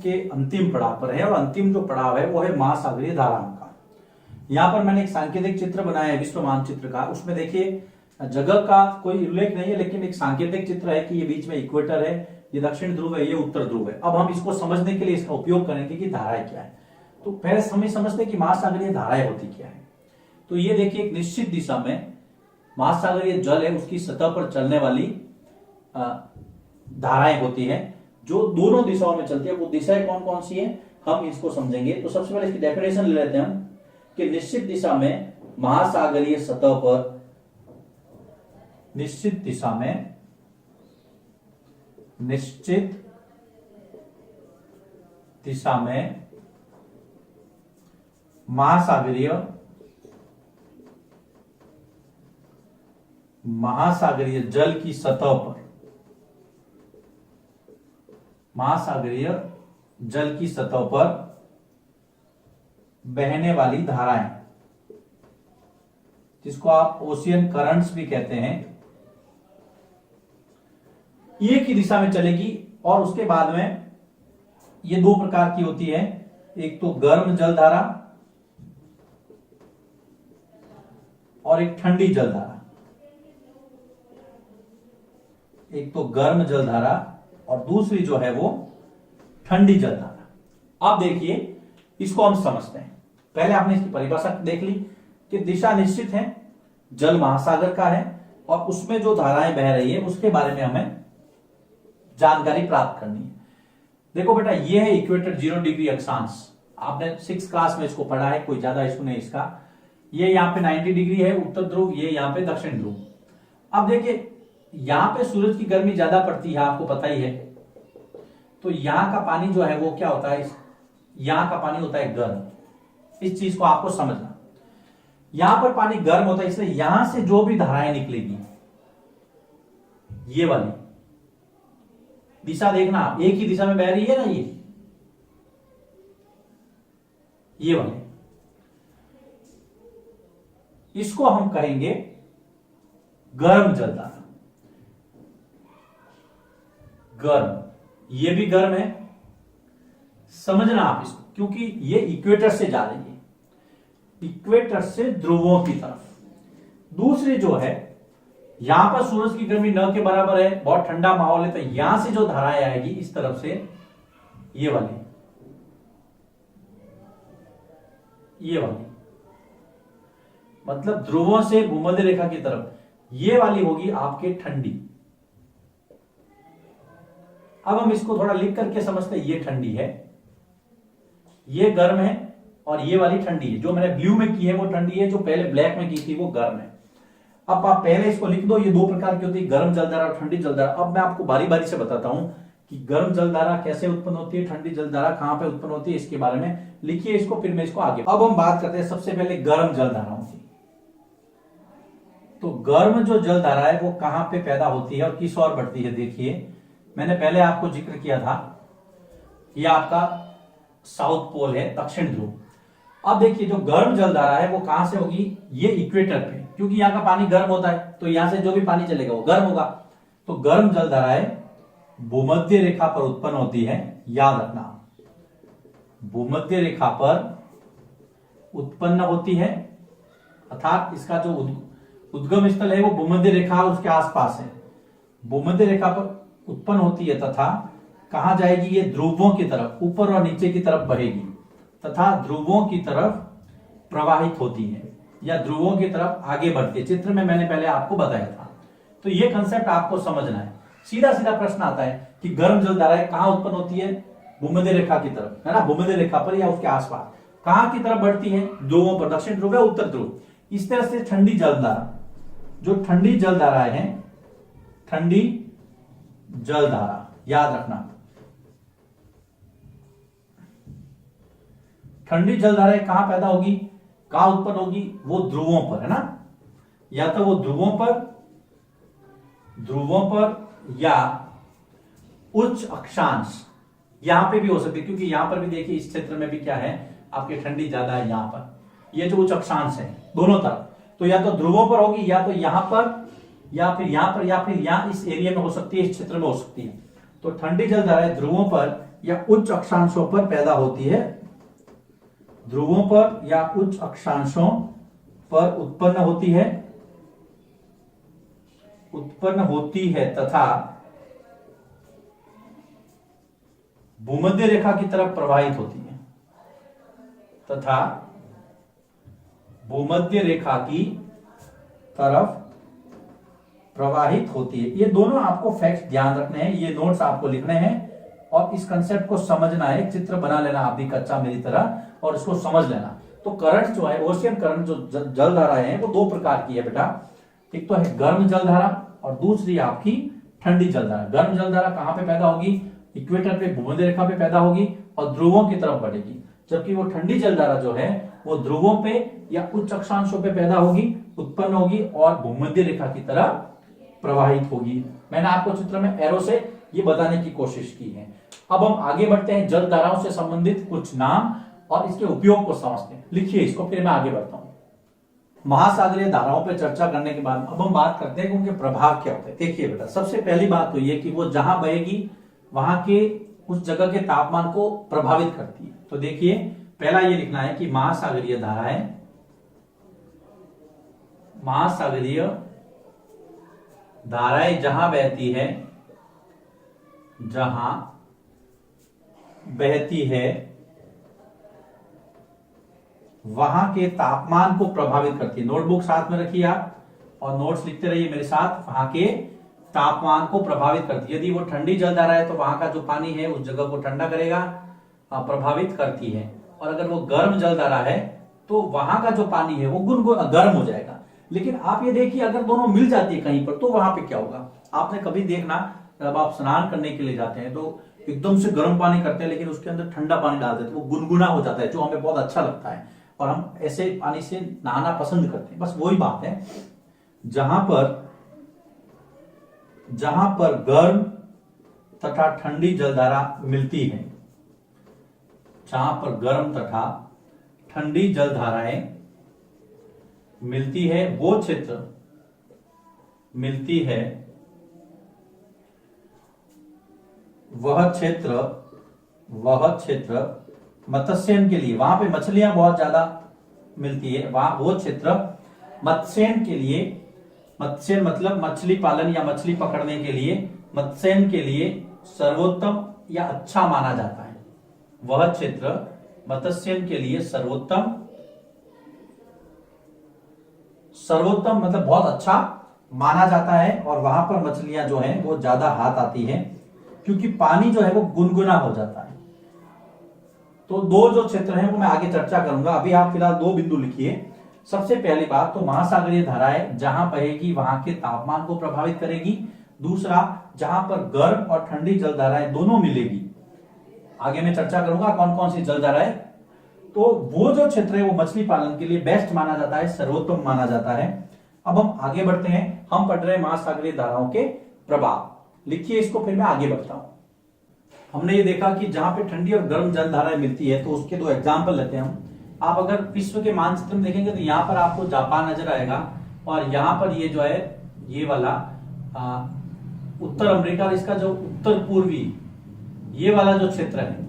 के अंतिम पड़ाव पर है और अंतिम जो पड़ाव है वो है महासागरीय धाराओं का। यहाँ पर मैंने एक सांकेतिक चित्र बनाया है विश्व मानचित्र का। उसमें देखिए जगह का कोई उल्लेख नहीं है, लेकिन एक सांकेतिक चित्र है कि ये बीच में इक्वेटर है, ये दक्षिण ध्रुव है, ये उत्तर ध्रुव है। अब हम इसको समझने के लिए इसका उपयोग करेंगे कि धाराएं क्या है। तो पहले हमें समझते हैं कि महासागरीय धाराएं होती क्या है। तो ये देखिए एक निश्चित दिशा में महासागरीय जल है, उसकी सतह पर चलने वाली धाराएं होती हैं जो दोनों दिशाओं में चलती है। वो दिशाएं कौन कौन सी है हम इसको समझेंगे। तो सबसे पहले इसकी डेफिनेशन ले लेते हैं हम कि निश्चित दिशा में महासागरीय सतह पर, निश्चित दिशा में, निश्चित दिशा में महासागरीय जल की सतह पर, महासागरीय जल की सतह पर बहने वाली धाराएं, जिसको आप ओशियन करंट्स भी कहते हैं, एक ही दिशा में चलेगी। और उसके बाद में ये दो प्रकार की होती है, एक तो गर्म जलधारा और एक ठंडी जलधारा। एक तो गर्म जलधारा और दूसरी जो है वो ठंडी जलधारा। अब देखिए इसको हम समझते हैं। पहले आपने इसकी परिभाषा देख ली कि दिशा निश्चित है, जल महासागर का है और उसमें जो धाराएं बह रही है उसके बारे में हमें जानकारी प्राप्त करनी है। देखो बेटा, ये है इक्वेटर 0 डिग्री अक्षांश। आपने 6 क्लास में इसको पढ़ा है, कोई ज्यादा इशू नहीं इसका। ये यहाँ पे 90 डिग्री है उत्तर ध्रुव, ये यहाँ पे दक्षिण ध्रुव। अब देखिए यहां पे सूरज की गर्मी ज्यादा पड़ती है, आपको पता ही है। तो यहां का पानी जो है वो क्या होता है, यहां का पानी होता है गर्म। इस चीज को आपको समझना, यहां पर पानी गर्म होता है, इसलिए यहां से जो भी धाराएं निकलेगी, ये वाली दिशा देखना, एक ही दिशा में बह रही है ना, ये वाली, इसको हम कहेंगे गर्म जलधारा। गर्म, ये भी गर्म है, समझना आप इसको, क्योंकि ये इक्वेटर से जा रही है, इक्वेटर से ध्रुवों की तरफ। दूसरी जो है, यहां पर सूरज की गर्मी न के बराबर है, बहुत ठंडा माहौल है, तो यहां से जो धाराएं आएगी इस तरफ से, ये वाली, ये वाली, मतलब ध्रुवों से भूमध्य रेखा की तरफ, ये वाली होगी आपके ठंडी। अब हम इसको थोड़ा लिख करके समझते हैं। ये ठंडी है, ये गर्म है और ये वाली ठंडी है। जो मैंने ब्लू में की है वो ठंडी है, जो पहले ब्लैक में की थी वो गर्म है। अब आप पहले इसको लिख दो, ये दो प्रकार की होती है, गर्म जलधारा और ठंडी जलधारा। अब मैं आपको बारी बारी से बताता हूं कि गर्म जलधारा कैसे उत्पन्न होती है, ठंडी जलधारा कहां पे उत्पन्न होती है, इसके बारे में लिखिए इसको, फिर मैं इसको आगे। अब हम बात करते हैं सबसे पहले गर्म जलधाराओं की। तो गर्म जो जलधारा है वो कहां पे पैदा होती है और किस ओर बढ़ती है। देखिए मैंने पहले आपको जिक्र किया था, ये आपका साउथ पोल है, दक्षिण ध्रुव। अब देखिए जो गर्म जलधारा है वो कहां से होगी, ये इक्वेटर पे, क्योंकि यहां का पानी गर्म होता है, तो यहां से जो भी पानी चलेगा वो गर्म होगा। तो गर्म जलधाराएं भूमध्य रेखा पर उत्पन्न होती है, याद रखना, भूमध्य रेखा पर उत्पन्न होती है, अर्थात इसका जो उद्गम स्थल है वो भूमध्य रेखा उसके आसपास है, भूमध्य रेखा पर उत्पन्न होती है तथा कहां जाएगी, ये ध्रुवों की तरफ, ऊपर और नीचे की तरफ बहेगी तथा ध्रुवों की तरफ प्रवाहित होती है या ध्रुवों की तरफ आगे बढ़ती है। चित्र में मैंने पहले आपको बताया था। तो ये कंसेप्ट आपको समझना है। सीधा सीधा प्रश्न आता है कि गर्म जलधाराएं कहां उत्पन्न होती है, भूमध्य रेखा की तरफ, है ना, भूमध्य रेखा पर या उसके आसपास। कहां की तरफ बढ़ती है, ध्रुवों पर, दक्षिण ध्रुव या उत्तर ध्रुव। इस तरह से ठंडी जलधारा, जो ठंडी जलधाराएं हैं, ठंडी जलधारा याद रखना, ठंडी जलधाराएं कहां पैदा होगी, कहां उत्पन्न होगी, वो ध्रुवों पर, है ना, या तो वो ध्रुवों पर या उच्च अक्षांश, यहां पे भी हो सकती है, क्योंकि यहां पर भी देखिए इस क्षेत्र में भी क्या है, आपकी ठंडी ज्यादा है यहां पर, ये जो उच्च अक्षांश है दोनों तरफ। तो या तो ध्रुवों पर होगी, या तो यहां पर, या फिर यहां पर, या फिर यहां इस एरिया में हो सकती है, इस क्षेत्र में हो सकती है। तो ठंडी जलधाराएं ध्रुवों पर या उच्च अक्षांशों पर पैदा होती है, ध्रुवों पर या उच्च अक्षांशों पर उत्पन्न होती है तथा भूमध्य रेखा की तरफ प्रवाहित होती है, तथा भूमध्य रेखा की तरफ प्रवाहित होती है। ये दोनों आपको फैक्ट ध्यान रखने हैं, ये नोट्स आपको लिखने हैं और इस कंसेप्ट को समझना है। चित्र बना लेना आप भी कच्चा मेरी तरह और इसको समझ लेना। तो करंट जो है, ओशियन करंट जो जल धाराएं हैं वो दो प्रकार की है बेटा। एक तो है गर्म जल धारा और दूसरी आपकी ठंडी जल धारा। गर्म जल धारा कहां पे पैदा होगी? इक्वेटर पे, भूमध्य रेखा पे पैदा होगी और ध्रुवों की तरफ बढ़ेगी। जबकि वो ठंडी जल धारा जो है वो ध्रुवों पे या उच्च अक्षांशों पे पैदा होगी, उत्पन्न होगी और भूमध्य रेखा की तरफ प्रवाहित होगी। मैंने आपको चित्र में एरो से ये बताने की कोशिश की है। अब हम आगे बढ़ते हैं, जल धाराओं से संबंधित कुछ नाम और इसके उपयोग को समझते हैं। लिखिए इसको, फिर मैं आगे बढ़ता हूं। महासागरीय धाराओं पर चर्चा करने के बाद अब हम बात करते हैं कि उनके प्रभाव क्या होते हैं। देखिए बेटा, सबसे पहली बात तो ये कि वो जहां बहेगी वहां के उस जगह के तापमान को प्रभावित करती है। तो देखिए, पहला ये लिखना है कि महासागरीय धाराएं जहां बहती है वहां के तापमान को प्रभावित करती है। नोटबुक साथ में रखिए आप और नोट्स लिखते रहिए मेरे साथ। वहां के तापमान को प्रभावित करती है। यदि वो ठंडी जल धारा है तो वहां का जो पानी है उस जगह को ठंडा करेगा, प्रभावित करती है। और अगर वो गर्म जल धारा है तो वहां का जो पानी है वो गर्म हो जाएगा। लेकिन आप ये देखिए, अगर दोनों मिल जाती है कहीं पर तो वहां पे क्या होगा? आपने कभी देखना, जब आप स्नान करने के लिए जाते हैं तो एकदम से गर्म पानी करते हैं लेकिन उसके अंदर ठंडा पानी डाल देते हैं, वो गुनगुना हो जाता है, जो हमें बहुत अच्छा लगता है और हम ऐसे पानी से नहाना पसंद करते हैं। बस वही बात है, जहां पर गर्म तथा ठंडी जलधारा मिलती है, जहां पर गर्म तथा ठंडी जलधाराएं मिलती है वो क्षेत्र वह क्षेत्र मत्स्यन के लिए, वहां पे मछलियां बहुत ज्यादा मिलती है, वहां वो क्षेत्र मत्स्यन के लिए, मत्स्यन मतलब मछली पालन या मछली पकड़ने के लिए, मत्स्यन के लिए सर्वोत्तम या अच्छा माना जाता है। वह क्षेत्र मत्स्यन के लिए सर्वोत्तम मतलब बहुत अच्छा माना जाता है और वहां पर मछलियां जो हैं वो ज्यादा हाथ आती हैं क्योंकि पानी जो है वो गुनगुना हो जाता है। तो दो जो क्षेत्र हैं वो मैं आगे चर्चा करूंगा। अभी आप फिलहाल दो बिंदु लिखिए। सबसे पहली बात तो महासागरीय धाराएं जहां बहेगी वहां के तापमान को प्रभावित करेगी। दूसरा, जहां पर गर्म और ठंडी जलधाराएं दोनों मिलेगी। आगे मैं चर्चा करूंगा कौन कौन सी जलधाराएं। तो वो जो क्षेत्र है वो मछली पालन के लिए बेस्ट माना जाता है, सर्वोत्तम माना जाता है। अब हम आगे बढ़ते हैं, हम पढ़ रहे हैं महासागरीय धाराओं के प्रभाव। लिखिए इसको, फिर मैं आगे बढ़ता हूं। हमने ये देखा कि जहां पे ठंडी और गर्म जलधाराएं मिलती है तो उसके दो एग्जाम्पल लेते हैं हम। आप अगर विश्व के मानचित्र में देखेंगे तो यहाँ पर आपको जापान नजर आएगा और यहाँ पर ये जो है ये वाला उत्तर अमेरिका, इसका जो उत्तर पूर्वी ये वाला जो क्षेत्र है,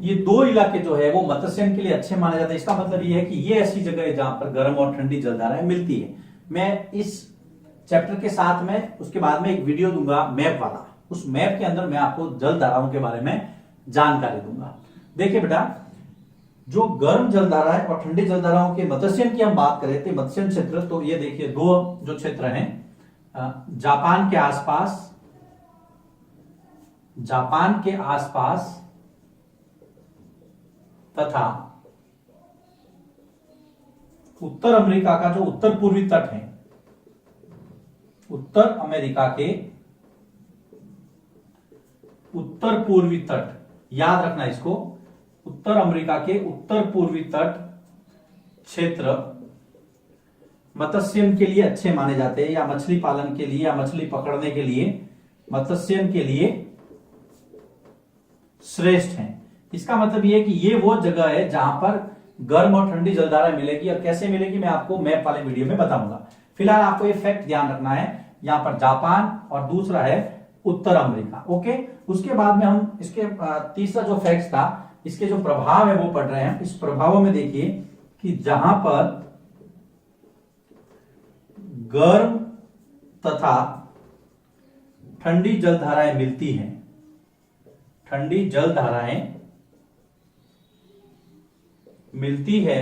ये दो इलाके जो है वो मत्स्यन के लिए अच्छे माने जाते हैं। इसका मतलब ये है कि ये ऐसी जगह है जहां पर गर्म और ठंडी जलधाराएं मिलती है। मैं इस चैप्टर के साथ में उसके बाद में एक वीडियो दूंगा मैप वाला, उस मैप के अंदर मैं आपको जलधाराओं के बारे में जानकारी दूंगा। देखिए बेटा, जो गर्म जलधाराएं और ठंडी जलधाराओं के मत्स्यन की हम बात करें तो मत्स्यन क्षेत्र, तो ये देखिए दो जो क्षेत्र हैं जापान के आसपास तथा उत्तर अमेरिका का जो उत्तर पूर्वी तट है, उत्तर अमेरिका के उत्तर पूर्वी तट, याद रखना इसको, उत्तर अमेरिका के उत्तर पूर्वी तट क्षेत्र मत्स्यन के लिए अच्छे माने जाते हैं, या मछली पालन के लिए या मछली पकड़ने के लिए मत्स्यन के लिए श्रेष्ठ हैं। इसका मतलब यह है कि ये वो जगह है जहां पर गर्म और ठंडी जलधारा मिलेगी, और कैसे मिलेगी मैं आपको मैप वाले वीडियो में बताऊंगा। फिलहाल आपको ये फैक्ट ध्यान रखना है, यहां पर जापान और दूसरा है उत्तर अमेरिका। ओके, उसके बाद में हम इसके तीसरा जो फैक्ट था, इसके जो प्रभाव है वो पढ़ रहे हैं। इस प्रभावों में देखिए कि जहां पर गर्म तथा ठंडी जलधाराएं मिलती हैं, ठंडी जलधाराएं मिलती है,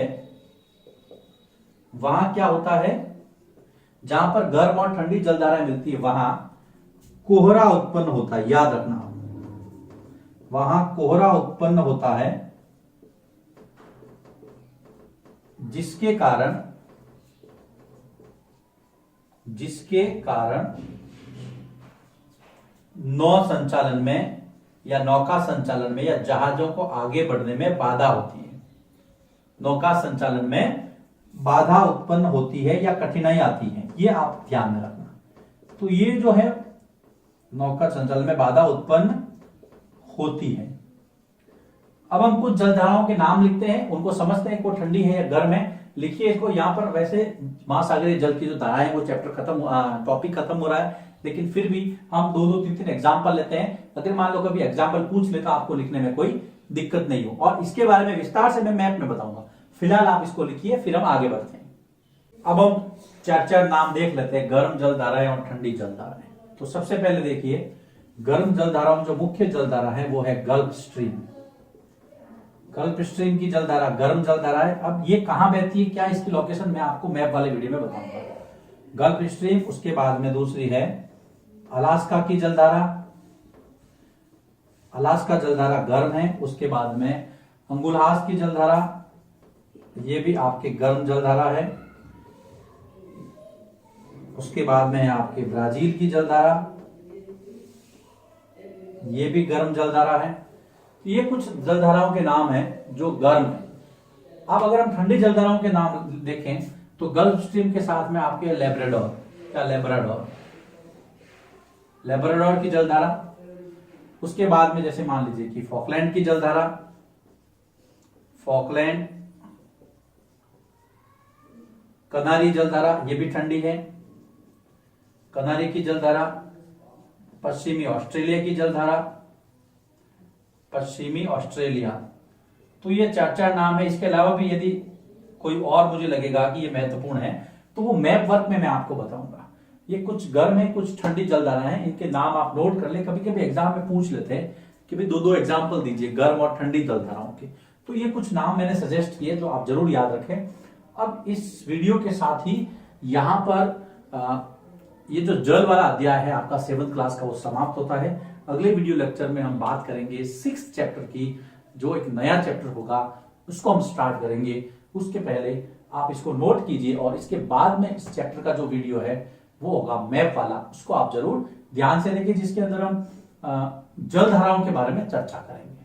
वहां क्या होता है, जहां पर गर्म और ठंडी जलधाराएं मिलती है वहां कोहरा उत्पन्न होता है। याद रखना, वहां कोहरा उत्पन्न होता है, जिसके कारण नौ संचालन में या नौका संचालन में या जहाजों को आगे बढ़ने में बाधा होती है। नौका संचालन में बाधा उत्पन्न होती है या कठिनाई आती है, ये आप ध्यान में रखना। तो ये जो है नौका संचालन में बाधा उत्पन्न होती है। अब हम कुछ जलधाराओं के नाम लिखते हैं, उनको समझते हैं, को ठंडी है या गर्म है। लिखिए इसको यहाँ पर। वैसे महासागरीय जल की जो धारा है वो चैप्टर खत्म, टॉपिक खत्म हो रहा है, लेकिन फिर भी हम दो दो तीन तीन एग्जाम्पल लेते हैं। अगर मान लो कभी एग्जाम्पल पूछ ले तो आपको लिखने में कोई दिक्कत नहीं हो, और इसके बारे में विस्तार से मैं मैप में बताऊंगा। फिलहाल आप इसको लिखिए, फिर हम आगे बढ़ते हैं। अब हम चार चार नाम देख लेते हैं, गर्म जलधाराएं और ठंडी जलधाराएं। तो सबसे पहले देखिए, गर्म जलधाराओं में जो मुख्य जलधारा है वो है गल्फ स्ट्रीम। गल्फ स्ट्रीम की जलधारा गर्म जलधारा है। अब ये कहां बहती है, क्या इसकी लोकेशन, मैं आपको मैप वाले वीडियो में बताऊंगा। गल्फ स्ट्रीम, उसके बाद में दूसरी है अलास्का की जलधारा। अलास्का जलधारा गर्म है। उसके बाद में अंगुलहास की जलधारा, ये भी आपके गर्म जलधारा है। उसके बाद में आपके ब्राजील की जलधारा, ये भी गर्म जलधारा है। ये कुछ जलधाराओं के नाम हैं जो गर्म है। अब अगर हम ठंडी जलधाराओं के नाम देखें तो गल्फ स्ट्रीम के साथ में आपके लेब्राडोर की जलधारा। उसके बाद में जैसे मान लीजिए कि फॉकलैंड की जलधारा, फॉकलैंड कनारी जलधारा, ये भी ठंडी है। कनारी की जलधारा, पश्चिमी ऑस्ट्रेलिया की जलधारा, पश्चिमी ऑस्ट्रेलिया। तो ये चार चार नाम है। इसके अलावा भी यदि कोई और मुझे लगेगा कि ये महत्वपूर्ण है तो वो मैप वर्क में मैं आपको बताऊंगा। ये कुछ गर्म है, कुछ ठंडी जलधारा है, इनके नाम आप नोट कर ले। कभी कभी एग्जाम में पूछ लेते हैं कि भाई दो दो एग्जाम्पल दीजिए गर्म और ठंडी जलधाराओं के। तो ये कुछ नाम मैंने सजेस्ट किए जो आप जरूर याद रखें। अब इस वीडियो के साथ ही यहाँ पर ये जो जल वाला अध्याय है आपका 7th क्लास का वो समाप्त होता है। अगले वीडियो लेक्चर में हम बात करेंगे 6th चैप्टर की, जो एक नया चैप्टर होगा, उसको हम स्टार्ट करेंगे। उसके पहले आप इसको नोट कीजिए, और इसके बाद में इस चैप्टर का जो वीडियो है वो होगा मैप वाला, उसको आप जरूर ध्यान से देखिए, जिसके अंदर हम जल धाराओं के बारे में चर्चा करेंगे।